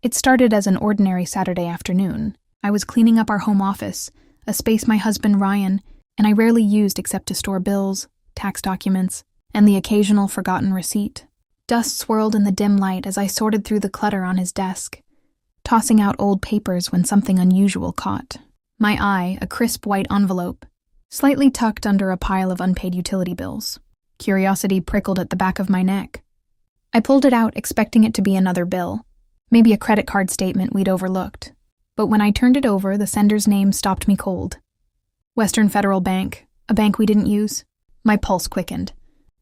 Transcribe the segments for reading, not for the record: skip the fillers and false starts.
It started as an ordinary Saturday afternoon. I was cleaning up our home office, a space my husband Ryan and I rarely used except to store bills, tax documents, and the occasional forgotten receipt. Dust swirled in the dim light as I sorted through the clutter on his desk, tossing out old papers when something unusual caught my eye, a crisp white envelope, slightly tucked under a pile of unpaid utility bills. Curiosity prickled at the back of my neck. I pulled it out, expecting it to be another bill, maybe a credit card statement we'd overlooked. But when I turned it over, the sender's name stopped me cold. Western Federal Bank, a bank we didn't use. My pulse quickened.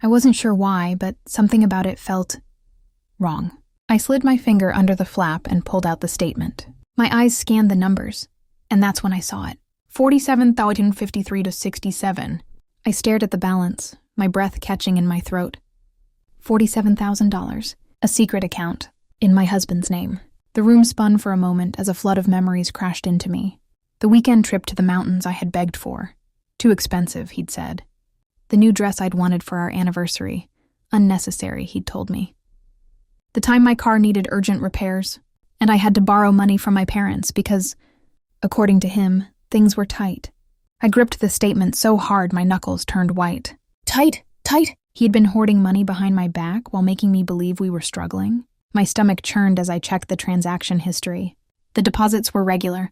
I wasn't sure why, but something about it felt wrong. I slid my finger under the flap and pulled out the statement. My eyes scanned the numbers, and that's when I saw it. 47,053 to 67. I stared at the balance, my breath catching in my throat. $47,000, a secret account, in my husband's name. The room spun for a moment as a flood of memories crashed into me. The weekend trip to the mountains I had begged for. Too expensive, he'd said. The new dress I'd wanted for our anniversary. Unnecessary, he'd told me. The time my car needed urgent repairs, and I had to borrow money from my parents because, according to him, things were tight. I gripped the statement so hard my knuckles turned white. Tight? He'd been hoarding money behind my back while making me believe we were struggling. My stomach churned as I checked the transaction history. The deposits were regular.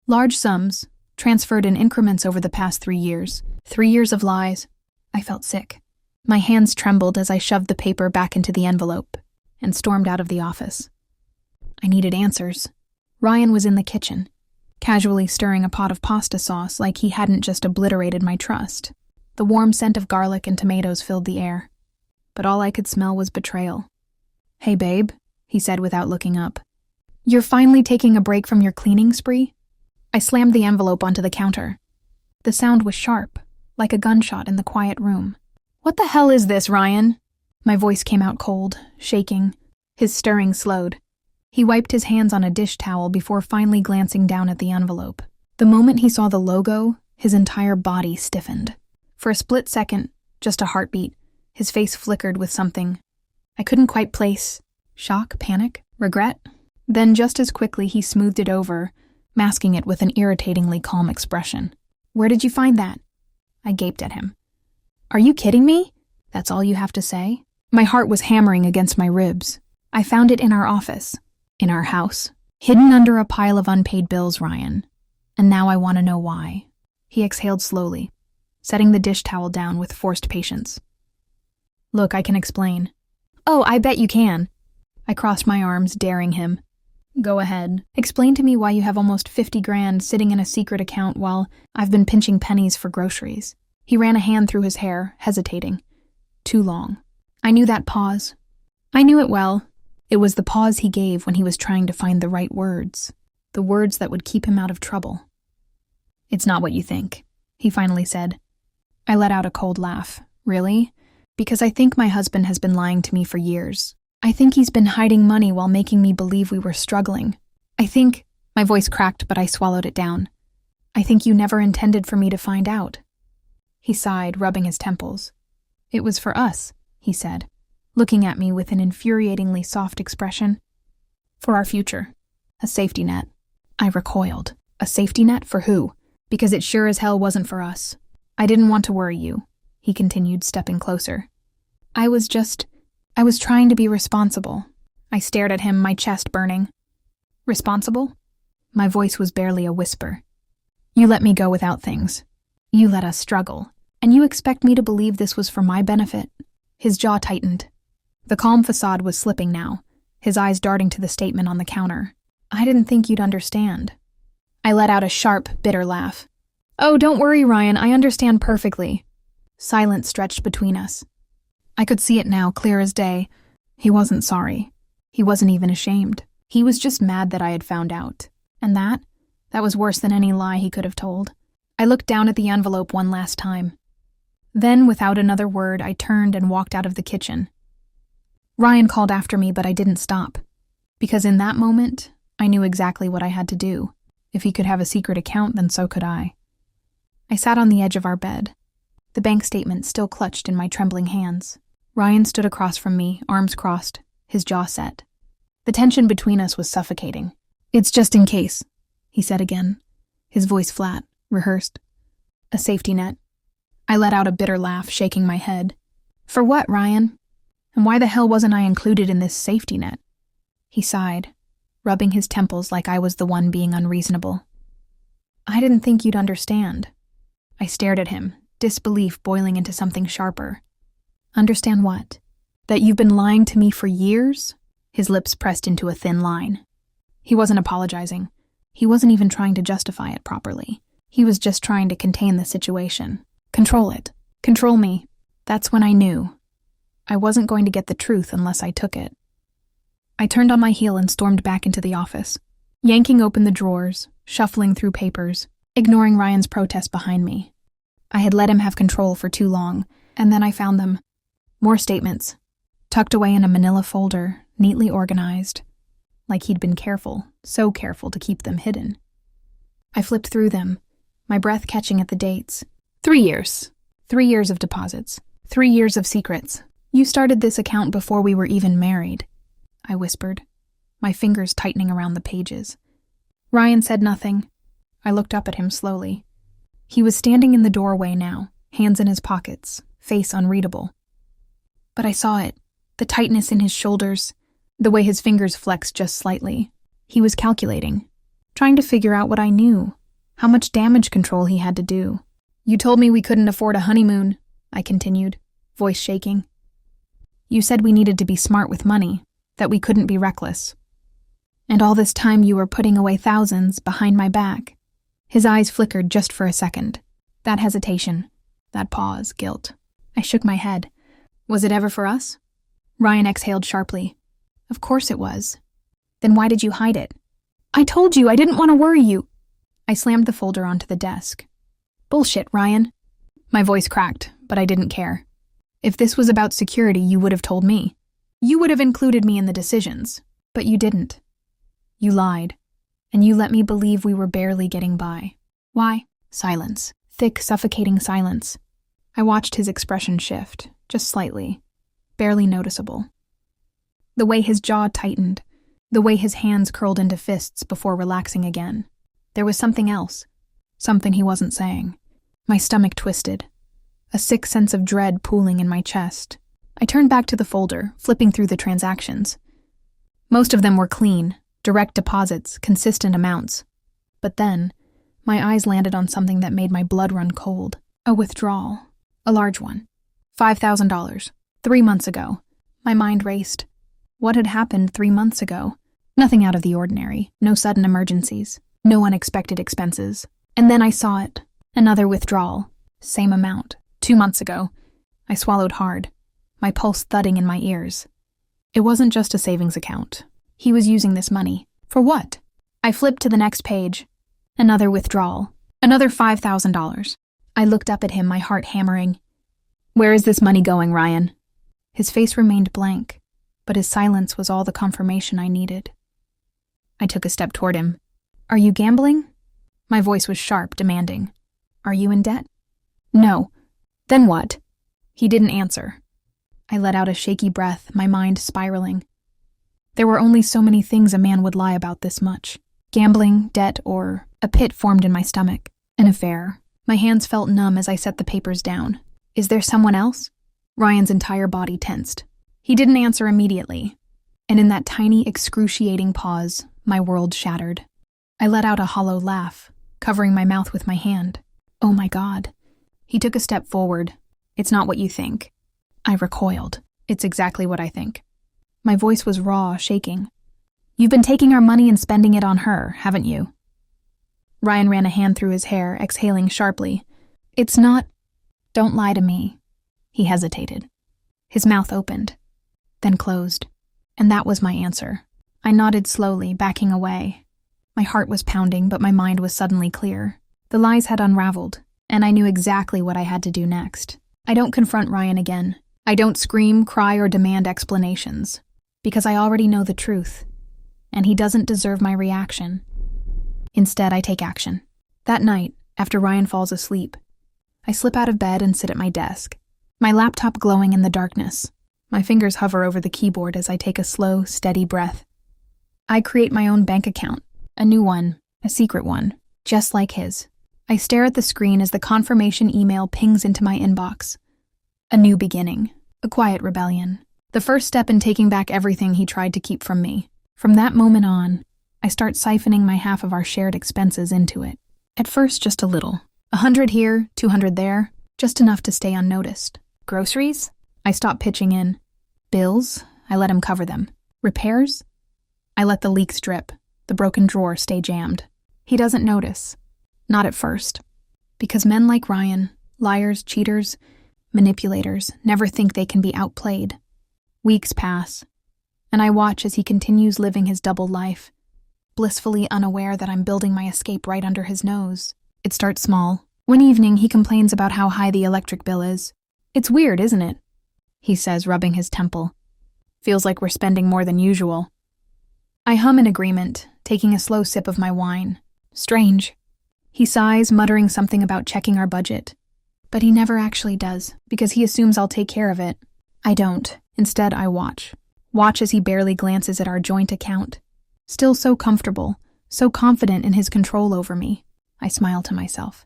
Large sums, transferred in increments over the past 3 years. 3 years of lies. I felt sick. My hands trembled as I shoved the paper back into the envelope and stormed out of the office. I needed answers. Ryan was in the kitchen, casually stirring a pot of pasta sauce like he hadn't just obliterated my trust. The warm scent of garlic and tomatoes filled the air, but all I could smell was betrayal. "Hey, babe," he said without looking up. "You're finally taking a break from your cleaning spree?" I slammed the envelope onto the counter. The sound was sharp, like a gunshot in the quiet room. "What the hell is this, Ryan?" My voice came out cold, shaking. His stirring slowed. He wiped his hands on a dish towel before finally glancing down at the envelope. The moment he saw the logo, his entire body stiffened. For a split second, just a heartbeat, his face flickered with something I couldn't quite place. Shock, panic, regret? Then just as quickly he smoothed it over, masking it with an irritatingly calm expression. "Where did you find that?" I gaped at him. "Are you kidding me? That's all you have to say?" My heart was hammering against my ribs. "I found it in our office, in our house, hidden under a pile of unpaid bills, Ryan. And now I want to know why." He exhaled slowly, setting the dish towel down with forced patience. "Look, I can explain." "Oh, I bet you can." I crossed my arms, daring him. "Go ahead. Explain to me why you have almost 50 grand sitting in a secret account while I've been pinching pennies for groceries." He ran a hand through his hair, hesitating. Too long. I knew that pause. I knew it well. It was the pause he gave when he was trying to find the right words. The words that would keep him out of trouble. "It's not what you think," he finally said. I let out a cold laugh. "Really? Because I think my husband has been lying to me for years. I think he's been hiding money while making me believe we were struggling. I think," my voice cracked, but I swallowed it down. "I think you never intended for me to find out." He sighed, rubbing his temples. "It was for us," he said, looking at me with an infuriatingly soft expression. "For our future. A safety net." I recoiled. A safety net for who? Because it sure as hell wasn't for us. "I didn't want to worry you," he continued, stepping closer. I was trying to be responsible." I stared at him, my chest burning. "Responsible?" My voice was barely a whisper. "You let me go without things. You let us struggle. And you expect me to believe this was for my benefit?" His jaw tightened. The calm facade was slipping now, his eyes darting to the statement on the counter. "I didn't think you'd understand." I let out a sharp, bitter laugh. "Oh, don't worry, Ryan, I understand perfectly." Silence stretched between us. I could see it now, clear as day. He wasn't sorry. He wasn't even ashamed. He was just mad that I had found out. And that was worse than any lie he could have told. I looked down at the envelope one last time. Then, without another word, I turned and walked out of the kitchen. Ryan called after me, but I didn't stop. Because in that moment, I knew exactly what I had to do. If he could have a secret account, then so could I. I sat on the edge of our bed, the bank statement still clutched in my trembling hands. Ryan stood across from me, arms crossed, his jaw set. The tension between us was suffocating. "It's just in case," he said again, his voice flat, rehearsed. "A safety net." I let out a bitter laugh, shaking my head. "For what, Ryan? And why the hell wasn't I included in this safety net?" He sighed, rubbing his temples like I was the one being unreasonable. "I didn't think you'd understand." I stared at him, disbelief boiling into something sharper. "Understand what? That you've been lying to me for years?" His lips pressed into a thin line. He wasn't apologizing. He wasn't even trying to justify it properly. He was just trying to contain the situation. Control it. Control me. That's when I knew. I wasn't going to get the truth unless I took it. I turned on my heel and stormed back into the office, yanking open the drawers, shuffling through papers, ignoring Ryan's protest behind me. I had let him have control for too long, and then I found them. More statements, tucked away in a manila folder, neatly organized, like he'd been careful, so careful to keep them hidden. I flipped through them, my breath catching at the dates. 3 years. 3 years of deposits. 3 years of secrets. "You started this account before we were even married," I whispered, my fingers tightening around the pages. Ryan said nothing. I looked up at him slowly. He was standing in the doorway now, hands in his pockets, face unreadable. But I saw it, the tightness in his shoulders, the way his fingers flexed just slightly. He was calculating, trying to figure out what I knew, how much damage control he had to do. "You told me we couldn't afford a honeymoon," I continued, voice shaking. "You said we needed to be smart with money, that we couldn't be reckless. And all this time you were putting away thousands behind my back." His eyes flickered just for a second. That hesitation, that pause, guilt. I shook my head. "Was it ever for us?" Ryan exhaled sharply. "Of course it was." "Then why did you hide it?" "I told you, I didn't want to worry you." I slammed the folder onto the desk. "Bullshit, Ryan." My voice cracked, but I didn't care. "If this was about security, you would have told me. You would have included me in the decisions, but you didn't. You lied, and you let me believe we were barely getting by. Why?" Silence. Thick, suffocating silence. I watched his expression shift, just slightly, barely noticeable. The way his jaw tightened, the way his hands curled into fists before relaxing again. There was something else, something he wasn't saying. My stomach twisted, a sick sense of dread pooling in my chest. I turned back to the folder, flipping through the transactions. Most of them were clean, direct deposits, consistent amounts. But then, my eyes landed on something that made my blood run cold. A withdrawal. A large one. $5,000. 3 months ago. My mind raced. What had happened 3 months ago? Nothing out of the ordinary. No sudden emergencies. No unexpected expenses. And then I saw it. Another withdrawal. Same amount. 2 months ago. I swallowed hard, my pulse thudding in my ears. It wasn't just a savings account. He was using this money. For what? I flipped to the next page. Another withdrawal. Another $5,000. I looked up at him, my heart hammering. "Where is this money going, Ryan?" His face remained blank, but his silence was all the confirmation I needed. I took a step toward him. "Are you gambling?" My voice was sharp, demanding. "Are you in debt?" "No." "Then what?" He didn't answer. I let out a shaky breath, my mind spiraling. There were only so many things a man would lie about this much. Gambling, debt, or a pit formed in my stomach. An affair. My hands felt numb as I set the papers down. "Is there someone else?" Ryan's entire body tensed. He didn't answer immediately, and in that tiny, excruciating pause, my world shattered. I let out a hollow laugh, covering my mouth with my hand. "Oh my God." He took a step forward. "It's not what you think." I recoiled. "It's exactly what I think." My voice was raw, shaking. "You've been taking our money and spending it on her, haven't you?" Ryan ran a hand through his hair, exhaling sharply. "It's not—" "Don't lie to me." He hesitated. His mouth opened, then closed. And that was my answer. I nodded slowly, backing away. My heart was pounding, but my mind was suddenly clear. The lies had unraveled, and I knew exactly what I had to do next. I don't confront Ryan again. I don't scream, cry, or demand explanations, because I already know the truth, and he doesn't deserve my reaction. Instead, I take action. That night, after Ryan falls asleep, I slip out of bed and sit at my desk, my laptop glowing in the darkness. My fingers hover over the keyboard as I take a slow, steady breath. I create my own bank account, a new one, a secret one, just like his. I stare at the screen as the confirmation email pings into my inbox. A new beginning, a quiet rebellion. The first step in taking back everything he tried to keep from me. From that moment on, I start siphoning my half of our shared expenses into it. At first, just a little. 100 here, 200 there, just enough to stay unnoticed. Groceries? I stop pitching in. Bills? I let him cover them. Repairs? I let the leaks drip, the broken drawer stay jammed. He doesn't notice. Not at first. Because men like Ryan, liars, cheaters, manipulators, never think they can be outplayed. Weeks pass, and I watch as he continues living his double life, blissfully unaware that I'm building my escape right under his nose. It starts small. One evening, he complains about how high the electric bill is. "It's weird, isn't it?" he says, rubbing his temple. "Feels like we're spending more than usual." I hum in agreement, taking a slow sip of my wine. Strange. He sighs, muttering something about checking our budget. But he never actually does, because he assumes I'll take care of it. I don't. Instead, I watch. Watch as he barely glances at our joint account. Still so comfortable, so confident in his control over me. I smile to myself.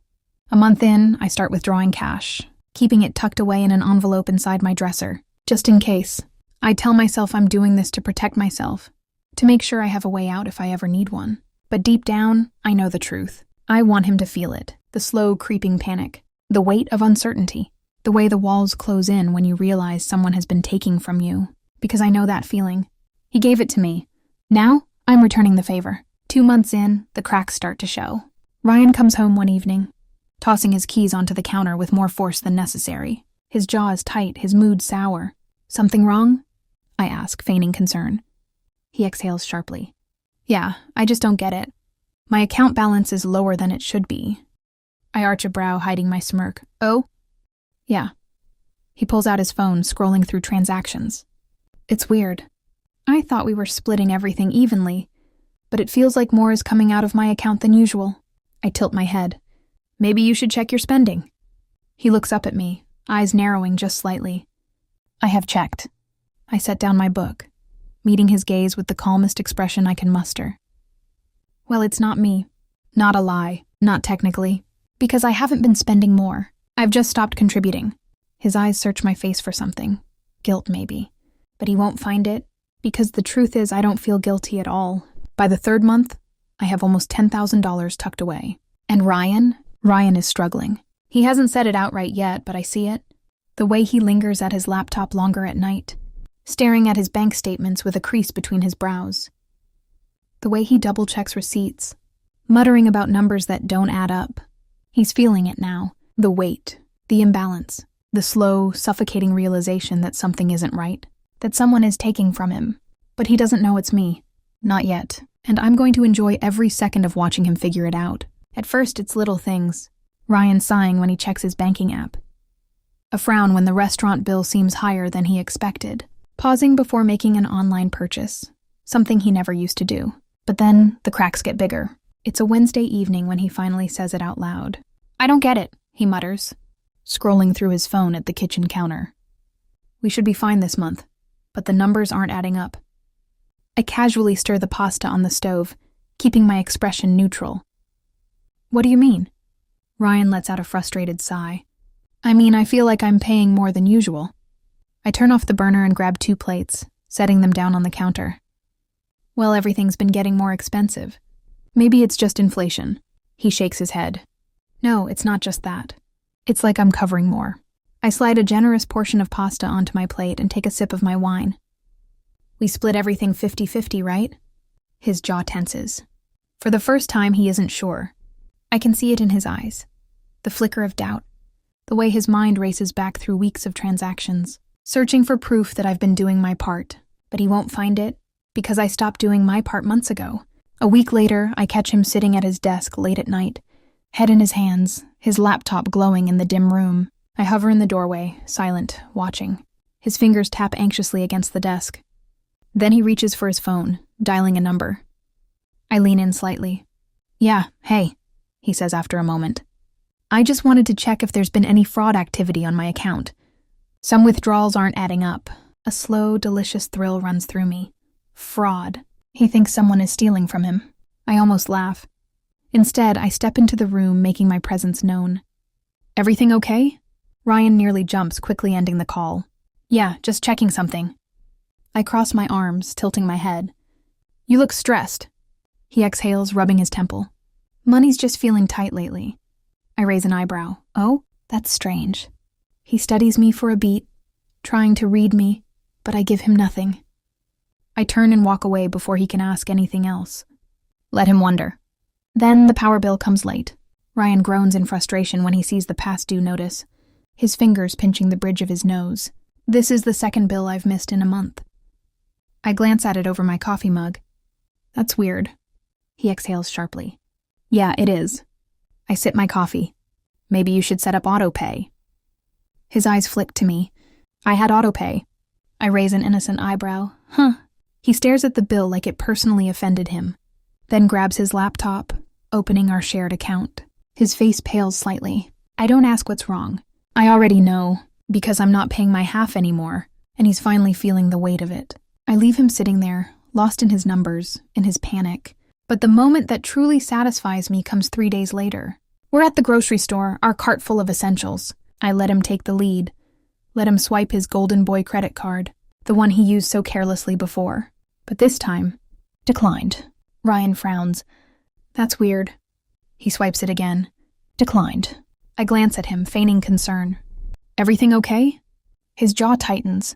A month in, I start withdrawing cash, keeping it tucked away in an envelope inside my dresser, just in case. I tell myself I'm doing this to protect myself, to make sure I have a way out if I ever need one. But deep down, I know the truth. I want him to feel it, the slow, creeping panic, the weight of uncertainty, the way the walls close in when you realize someone has been taking from you, because I know that feeling. He gave it to me. Now, I'm returning the favor. 2 months in, the cracks start to show. Ryan comes home one evening, tossing his keys onto the counter with more force than necessary. His jaw is tight, his mood sour. "Something wrong?" I ask, feigning concern. He exhales sharply. "Yeah, I just don't get it. My account balance is lower than it should be." I arch a brow, hiding my smirk. "Oh?" "Yeah." He pulls out his phone, scrolling through transactions. "It's weird. I thought we were splitting everything evenly, but it feels like more is coming out of my account than usual." I tilt my head. "Maybe you should check your spending." He looks up at me, eyes narrowing just slightly. "I have checked." I set down my book, meeting his gaze with the calmest expression I can muster. "Well, it's not me. Not a lie. Not technically. Because I haven't been spending more. I've just stopped contributing." His eyes search my face for something. Guilt, maybe. But he won't find it, because the truth is I don't feel guilty at all. By the 3rd month, I have almost $10,000 tucked away. And Ryan is struggling. He hasn't said it outright yet, but I see it. The way he lingers at his laptop longer at night, staring at his bank statements with a crease between his brows. The way he double-checks receipts, muttering about numbers that don't add up. He's feeling it now. The weight, the imbalance, the slow, suffocating realization that something isn't right, that someone is taking from him. But he doesn't know it's me. Not yet. And I'm going to enjoy every second of watching him figure it out. At first, it's little things. Ryan sighing when he checks his banking app. A frown when the restaurant bill seems higher than he expected. Pausing before making an online purchase. Something he never used to do. But then, the cracks get bigger. It's a Wednesday evening when he finally says it out loud. "I don't get it," he mutters, scrolling through his phone at the kitchen counter. "We should be fine this month, but the numbers aren't adding up." I casually stir the pasta on the stove, keeping my expression neutral. "What do you mean?" Ryan lets out a frustrated sigh. "I mean, I feel like I'm paying more than usual." I turn off the burner and grab 2 plates, setting them down on the counter. "Well, everything's been getting more expensive. Maybe it's just inflation." He shakes his head. "No, it's not just that. It's like I'm covering more." I slide a generous portion of pasta onto my plate and take a sip of my wine. "We split everything 50-50, right?" His jaw tenses. For the first time, he isn't sure. I can see it in his eyes. The flicker of doubt. The way his mind races back through weeks of transactions, searching for proof that I've been doing my part. But he won't find it, because I stopped doing my part months ago. A week later, I catch him sitting at his desk late at night, head in his hands, his laptop glowing in the dim room. I hover in the doorway, silent, watching. His fingers tap anxiously against the desk. Then he reaches for his phone, dialing a number. I lean in slightly. "Yeah, hey," he says after a moment. "I just wanted to check if there's been any fraud activity on my account. Some withdrawals aren't adding up." A slow, delicious thrill runs through me. Fraud. He thinks someone is stealing from him. I almost laugh. Instead, I step into the room, making my presence known. Everything okay? Ryan nearly jumps, quickly ending the call. Yeah, just checking something. I cross my arms, tilting my head. You look stressed. He exhales, rubbing his temple. Money's just feeling tight lately. I raise an eyebrow. Oh, that's strange. He studies me for a beat, trying to read me, but I give him nothing. I turn and walk away before he can ask anything else. Let him wonder. Then the power bill comes late. Ryan groans in frustration when he sees the past due notice, his fingers pinching the bridge of his nose. This is the second bill I've missed in a month. I glance at it over my coffee mug. That's weird. He exhales sharply. Yeah, it is. I sip my coffee. Maybe you should set up autopay. His eyes flick to me. I had autopay. I raise an innocent eyebrow. Huh. He stares at the bill like it personally offended him, then grabs his laptop, opening our shared account. His face pales slightly. I don't ask what's wrong. I already know, because I'm not paying my half anymore, and he's finally feeling the weight of it. I leave him sitting there, lost in his numbers, in his panic. But the moment that truly satisfies me comes 3 days later. We're at the grocery store, our cart full of essentials. I let him take the lead. Let him swipe his Golden Boy credit card, the one he used so carelessly before. But this time, declined. Ryan frowns. That's weird. He swipes it again. Declined. I glance at him, feigning concern. Everything okay? His jaw tightens.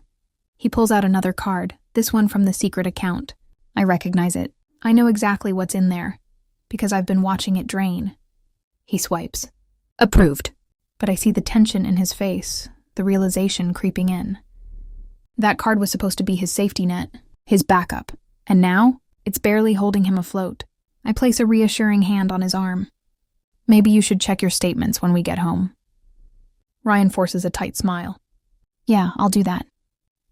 He pulls out another card, this one from the secret account. I recognize it. I know exactly what's in there, because I've been watching it drain. He swipes. Approved. But I see the tension in his face, the realization creeping in. That card was supposed to be his safety net, his backup, and now it's barely holding him afloat. I place a reassuring hand on his arm. Maybe you should check your statements when we get home. Ryan forces a tight smile. Yeah, I'll do that.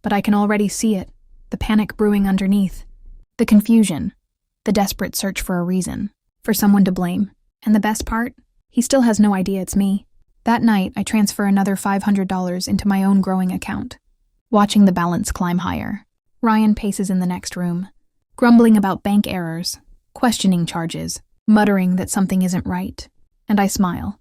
But I can already see it, the panic brewing underneath, the confusion, the desperate search for a reason, for someone to blame. And the best part? He still has no idea it's me. That night, I transfer another $500 into my own growing account, watching the balance climb higher. Ryan paces in the next room, grumbling about bank errors, questioning charges, muttering that something isn't right. And I smile,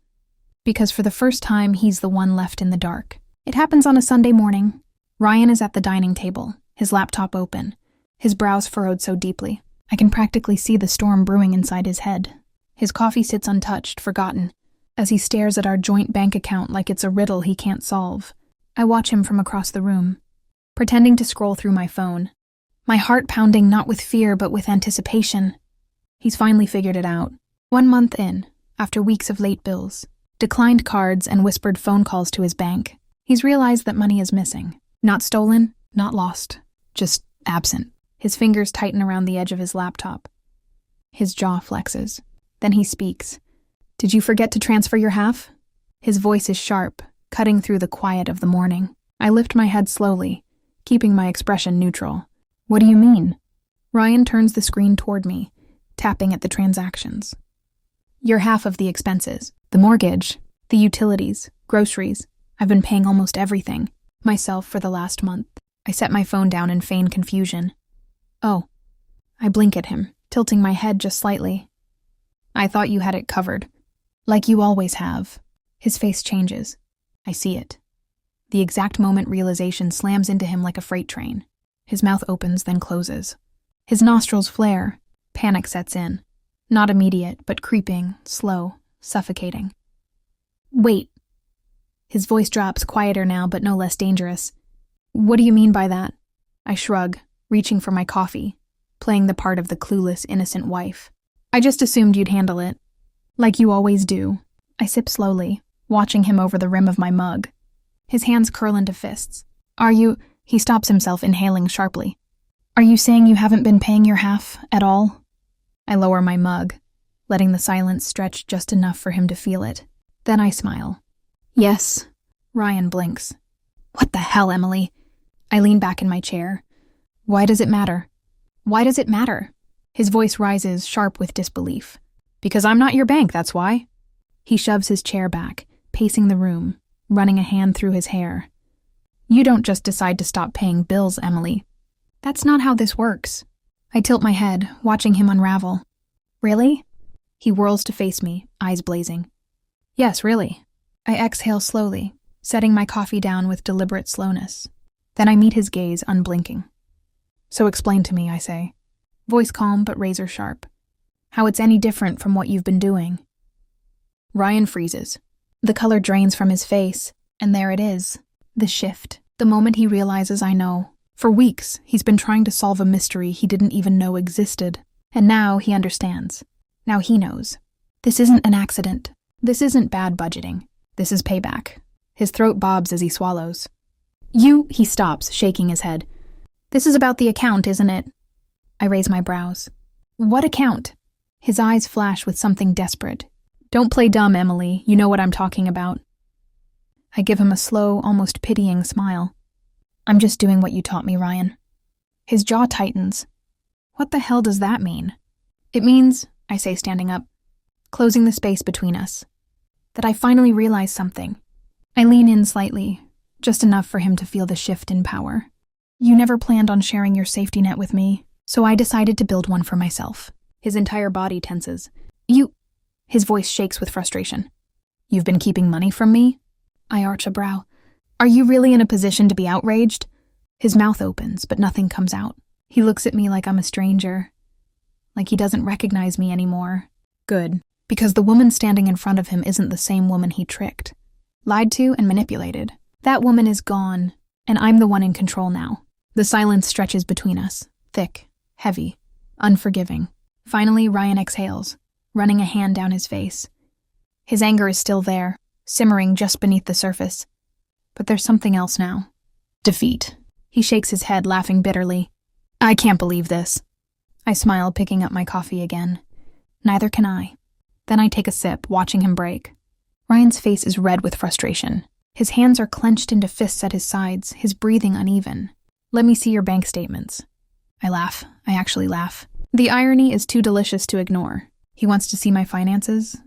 because for the first time, he's the one left in the dark. It happens on a Sunday morning. Ryan is at the dining table, his laptop open, his brows furrowed so deeply. I can practically see the storm brewing inside his head. His coffee sits untouched, forgotten, as he stares at our joint bank account like it's a riddle he can't solve. I watch him from across the room, pretending to scroll through my phone, my heart pounding not with fear but with anticipation. He's finally figured it out. 1 month in, after weeks of late bills, declined cards, and whispered phone calls to his bank, he's realized that money is missing. Not stolen, not lost, just absent. His fingers tighten around the edge of his laptop. His jaw flexes. Then he speaks. Did you forget to transfer your half? His voice is sharp, cutting through the quiet of the morning. I lift my head slowly, keeping my expression neutral. What do you mean? Ryan turns the screen toward me, tapping at the transactions. Your half of the expenses. The mortgage, the utilities, groceries. I've been paying almost everything, myself for the last month. I set my phone down and feign confusion. Oh. I blink at him, tilting my head just slightly. I thought you had it covered. Like you always have. His face changes. I see it. The exact moment realization slams into him like a freight train. His mouth opens, then closes. His nostrils flare. Panic sets in. Not immediate, but creeping, slow, suffocating. Wait. His voice drops, quieter now, but no less dangerous. What do you mean by that? I shrug, reaching for my coffee, playing the part of the clueless, innocent wife. I just assumed you'd handle it. Like you always do. I sip slowly, watching him over the rim of my mug. His hands curl into fists. He stops himself, inhaling sharply. Are you saying you haven't been paying your half at all? I lower my mug, letting the silence stretch just enough for him to feel it. Then I smile. Yes. Ryan blinks. What the hell, Emily? I lean back in my chair. Why does it matter? Why does it matter? His voice rises, sharp with disbelief. Because I'm not your bank, that's why. He shoves his chair back, pacing the room, running a hand through his hair. You don't just decide to stop paying bills, Emily. That's not how this works. I tilt my head, watching him unravel. Really? He whirls to face me, eyes blazing. Yes, really. I exhale slowly, setting my coffee down with deliberate slowness. Then I meet his gaze, unblinking. So explain to me, I say. Voice calm but razor sharp. How it's any different from what you've been doing. Ryan freezes. The color drains from his face, and there it is. The shift. The moment he realizes I know. For weeks, he's been trying to solve a mystery he didn't even know existed. And now he understands. Now he knows. This isn't an accident. This isn't bad budgeting. This is payback. His throat bobs as he swallows. He stops, shaking his head. This is about the account, isn't it? I raise my brows. What account? His eyes flash with something desperate. Don't play dumb, Emily. You know what I'm talking about. I give him a slow, almost pitying smile. I'm just doing what you taught me, Ryan. His jaw tightens. What the hell does that mean? It means, I say standing up, closing the space between us, that I finally realize something. I lean in slightly, just enough for him to feel the shift in power. You never planned on sharing your safety net with me, so I decided to build one for myself. His entire body tenses. His voice shakes with frustration. You've been keeping money from me? I arch a brow. Are you really in a position to be outraged? His mouth opens, but nothing comes out. He looks at me like I'm a stranger, like he doesn't recognize me anymore. Good, because the woman standing in front of him isn't the same woman he tricked, lied to, and manipulated. That woman is gone, and I'm the one in control now. The silence stretches between us, thick, heavy, unforgiving. Finally, Ryan exhales, running a hand down his face. His anger is still there, simmering just beneath the surface. But there's something else now. Defeat. He shakes his head, laughing bitterly. I can't believe this. I smile, picking up my coffee again. Neither can I. Then I take a sip, watching him break. Ryan's face is red with frustration. His hands are clenched into fists at his sides, his breathing uneven. Let me see your bank statements. I laugh. I actually laugh. The irony is too delicious to ignore. He wants to see my finances?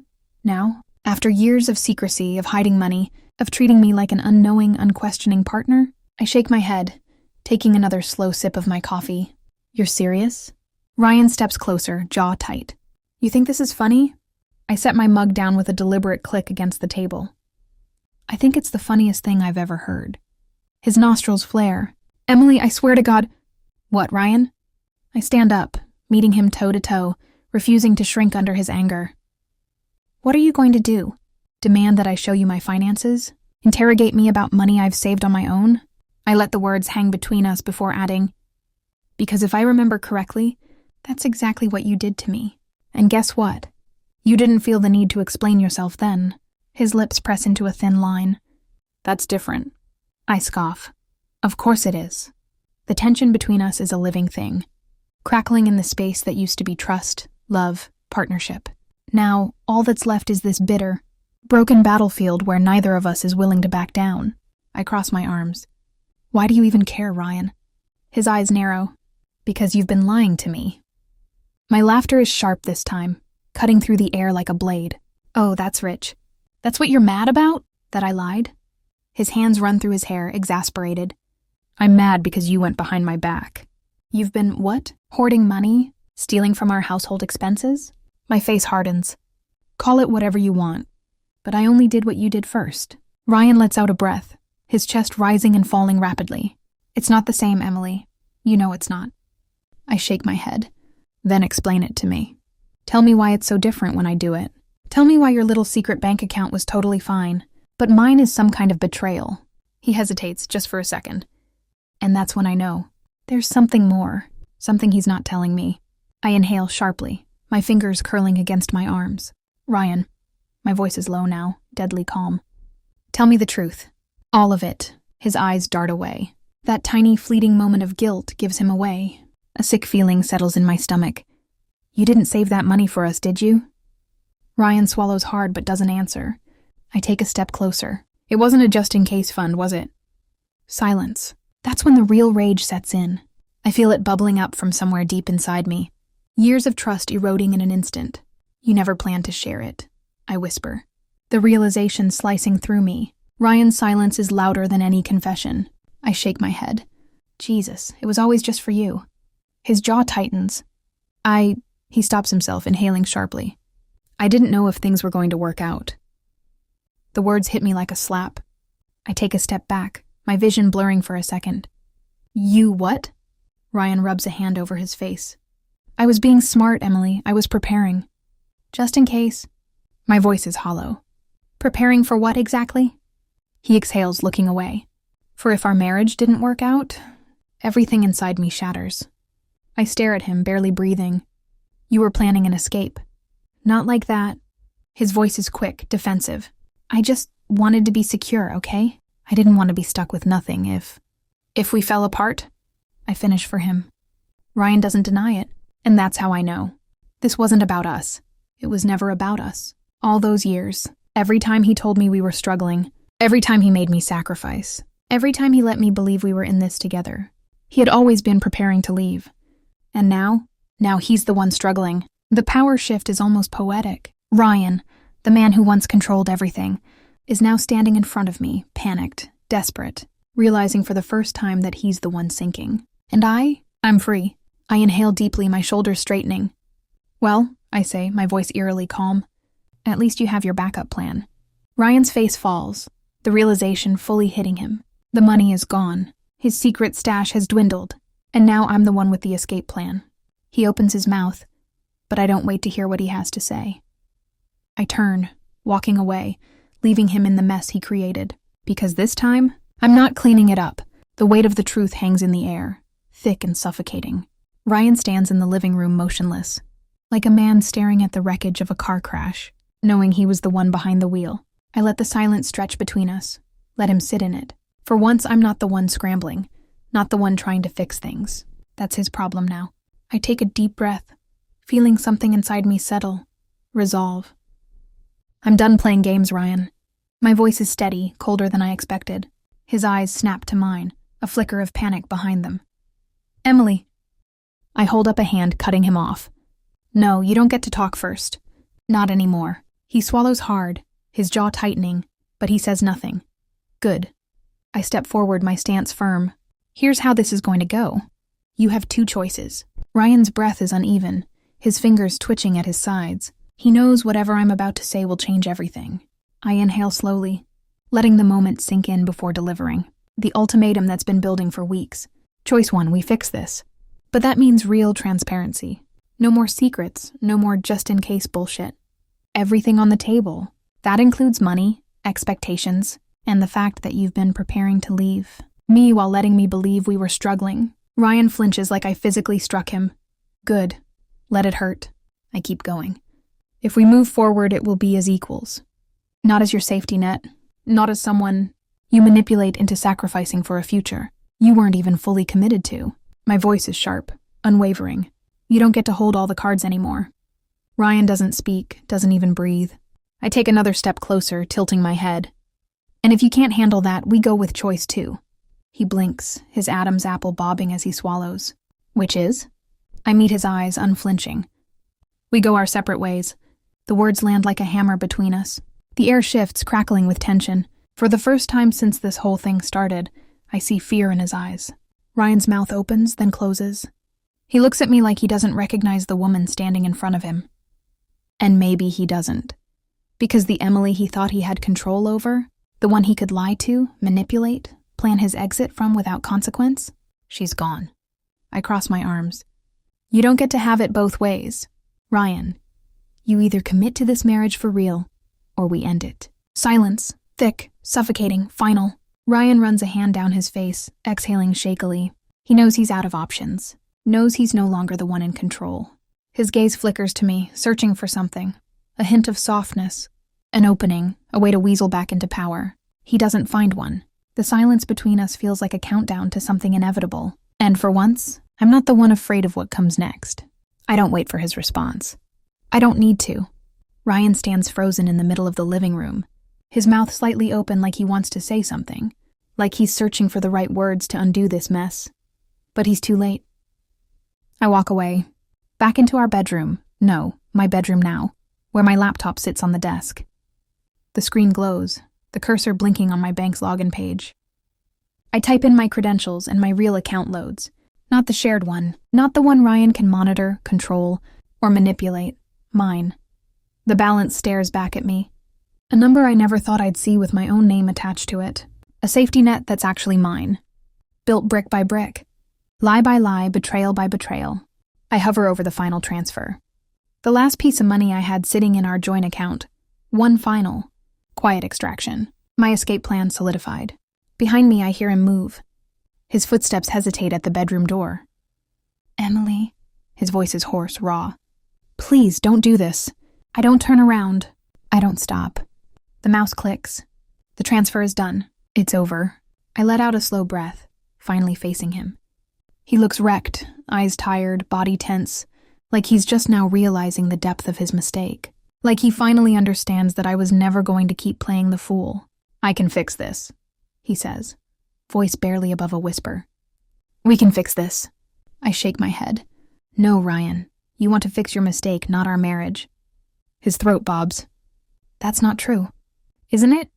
Now? After years of secrecy, of hiding money, of treating me like an unknowing, unquestioning partner? I shake my head, taking another slow sip of my coffee. You're serious? Ryan steps closer, jaw tight. You think this is funny? I set my mug down with a deliberate click against the table. I think it's the funniest thing I've ever heard. His nostrils flare. Emily, I swear to God. What, Ryan? I stand up, meeting him toe to toe, refusing to shrink under his anger. What are you going to do? Demand that I show you my finances? Interrogate me about money I've saved on my own? I let the words hang between us before adding, because if I remember correctly, that's exactly what you did to me. And guess what? You didn't feel the need to explain yourself then. His lips press into a thin line. That's different. I scoff. Of course it is. The tension between us is a living thing, crackling in the space that used to be trust, love, partnership. Now, all that's left is this bitter, broken battlefield where neither of us is willing to back down. I cross my arms. Why do you even care, Ryan? His eyes narrow. Because you've been lying to me. My laughter is sharp this time, cutting through the air like a blade. Oh, that's rich. That's what you're mad about? That I lied? His hands run through his hair, exasperated. I'm mad because you went behind my back. You've been, what? Hoarding money? Stealing from our household expenses? My face hardens. Call it whatever you want. But I only did what you did first. Ryan lets out a breath, his chest rising and falling rapidly. It's not the same, Emily. You know it's not. I shake my head. Then explain it to me. Tell me why it's so different when I do it. Tell me why your little secret bank account was totally fine, but mine is some kind of betrayal. He hesitates just for a second. And that's when I know. There's something more. Something he's not telling me. I inhale sharply, my fingers curling against my arms. Ryan. My voice is low now, deadly calm. Tell me the truth. All of it. His eyes dart away. That tiny fleeting moment of guilt gives him away. A sick feeling settles in my stomach. You didn't save that money for us, did you? Ryan swallows hard but doesn't answer. I take a step closer. It wasn't a just-in-case fund, was it? Silence. That's when the real rage sets in. I feel it bubbling up from somewhere deep inside me. Years of trust eroding in an instant. You never planned to share it, I whisper. The realization slicing through me. Ryan's silence is louder than any confession. I shake my head. Jesus, it was always just for you. His jaw tightens. He stops himself, inhaling sharply. I didn't know if things were going to work out. The words hit me like a slap. I take a step back, my vision blurring for a second. You what? Ryan rubs a hand over his face. I was being smart, Emily. I was preparing. Just in case. My voice is hollow. Preparing for what exactly? He exhales, looking away. For if our marriage didn't work out, everything inside me shatters. I stare at him, barely breathing. You were planning an escape. Not like that. His voice is quick, defensive. I just wanted to be secure, okay? I didn't want to be stuck with nothing if we fell apart. I finish for him. Ryan doesn't deny it, and that's how I know. This wasn't about us. It was never about us. All those years, every time he told me we were struggling, every time he made me sacrifice, every time he let me believe we were in this together, he had always been preparing to leave. And now he's the one struggling. The power shift is almost poetic. Ryan, the man who once controlled everything, is now standing in front of me, panicked, desperate, realizing for the first time that he's the one sinking. And I'm free. I inhale deeply, my shoulders straightening. Well, I say, my voice eerily calm, at least you have your backup plan. Ryan's face falls, the realization fully hitting him. The money is gone. His secret stash has dwindled, and now I'm the one with the escape plan. He opens his mouth, but I don't wait to hear what he has to say. I turn, walking away, leaving him in the mess he created. Because this time, I'm not cleaning it up. The weight of the truth hangs in the air, thick and suffocating. Ryan stands in the living room motionless, like a man staring at the wreckage of a car crash, knowing he was the one behind the wheel. I let the silence stretch between us, let him sit in it. For once, I'm not the one scrambling, not the one trying to fix things. That's his problem now. I take a deep breath, feeling something inside me settle, resolve. I'm done playing games, Ryan. My voice is steady, colder than I expected. His eyes snap to mine, a flicker of panic behind them. Emily. I hold up a hand, cutting him off. No, you don't get to talk first. Not anymore. He swallows hard, his jaw tightening, but he says nothing. Good. I step forward, my stance firm. Here's how this is going to go. You have two choices. Ryan's breath is uneven, his fingers twitching at his sides. He knows whatever I'm about to say will change everything. I inhale slowly, letting the moment sink in before delivering. The ultimatum that's been building for weeks. Choice one, we fix this. But that means real transparency. No more secrets, no more just-in-case bullshit. Everything on the table. That includes money, expectations, and the fact that you've been preparing to leave. Me while letting me believe we were struggling. Ryan flinches like I physically struck him. Good. Let it hurt. I keep going. If we move forward, it will be as equals. Not as your safety net. Not as someone you manipulate into sacrificing for a future you weren't even fully committed to. My voice is sharp, unwavering. You don't get to hold all the cards anymore. Ryan doesn't speak, doesn't even breathe. I take another step closer, tilting my head. And if you can't handle that, we go with choice two. He blinks, his Adam's apple bobbing as he swallows. Which is? I meet his eyes, unflinching. We go our separate ways. The words land like a hammer between us. The air shifts, crackling with tension. For the first time since this whole thing started, I see fear in his eyes. Ryan's mouth opens, then closes. He looks at me like he doesn't recognize the woman standing in front of him. And maybe he doesn't. Because the Emily he thought he had control over, the one he could lie to, manipulate, plan his exit from without consequence, she's gone. I cross my arms. You don't get to have it both ways. Ryan, you either commit to this marriage for real, or we end it. Silence, thick, suffocating, final. Ryan runs a hand down his face, exhaling shakily. He knows he's out of options, knows he's no longer the one in control. His gaze flickers to me, searching for something, a hint of softness, an opening, a way to weasel back into power. He doesn't find one. The silence between us feels like a countdown to something inevitable. And for once, I'm not the one afraid of what comes next. I don't wait for his response. I don't need to. Ryan stands frozen in the middle of the living room, his mouth slightly open like he wants to say something, like he's searching for the right words to undo this mess. But he's too late. I walk away, back into our bedroom. No, my bedroom now, where my laptop sits on the desk. The screen glows, the cursor blinking on my bank's login page. I type in my credentials and my real account loads. Not the shared one. Not the one Ryan can monitor, control, or manipulate. Mine. The balance stares back at me. A number I never thought I'd see with my own name attached to it. A safety net that's actually mine. Built brick by brick. Lie by lie, betrayal by betrayal. I hover over the final transfer. The last piece of money I had sitting in our joint account. One final. Quiet extraction. My escape plan solidified. Behind me, I hear him move. His footsteps hesitate at the bedroom door. Emily. His voice is hoarse, raw. Please, don't do this. I don't turn around. I don't stop. The mouse clicks. The transfer is done. It's over. I let out a slow breath, finally facing him. He looks wrecked, eyes tired, body tense, like he's just now realizing the depth of his mistake. Like he finally understands that I was never going to keep playing the fool. I can fix this, he says, voice barely above a whisper. We can fix this. I shake my head. No, Ryan. You want to fix your mistake, not our marriage. His throat bobs. That's not true. Isn't it?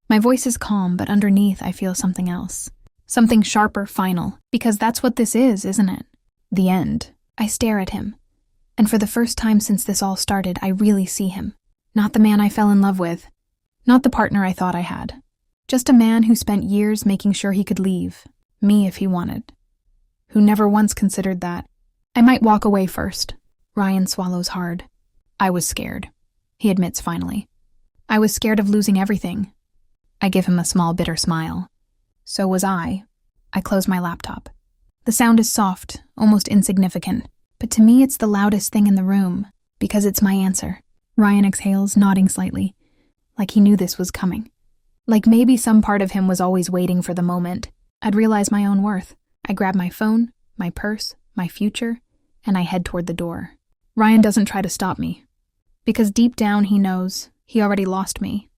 My voice is calm, but underneath I feel something else. Something sharper, final, because that's what this is, isn't it? The end. I stare at him. And for the first time since this all started, I really see him. Not the man I fell in love with. Not the partner I thought I had. Just a man who spent years making sure he could leave. Me if he wanted. Who never once considered that. I might walk away first. Ryan swallows hard. I was scared. He admits finally. I was scared of losing everything. I give him a small bitter smile. So was I. I close my laptop. The sound is soft, almost insignificant, but to me it's the loudest thing in the room, because it's my answer. Ryan exhales, nodding slightly, like he knew this was coming. Like maybe some part of him was always waiting for the moment. I'd realize my own worth. I grab my phone, my purse, my future, and I head toward the door. Ryan doesn't try to stop me, because deep down he knows he already lost me.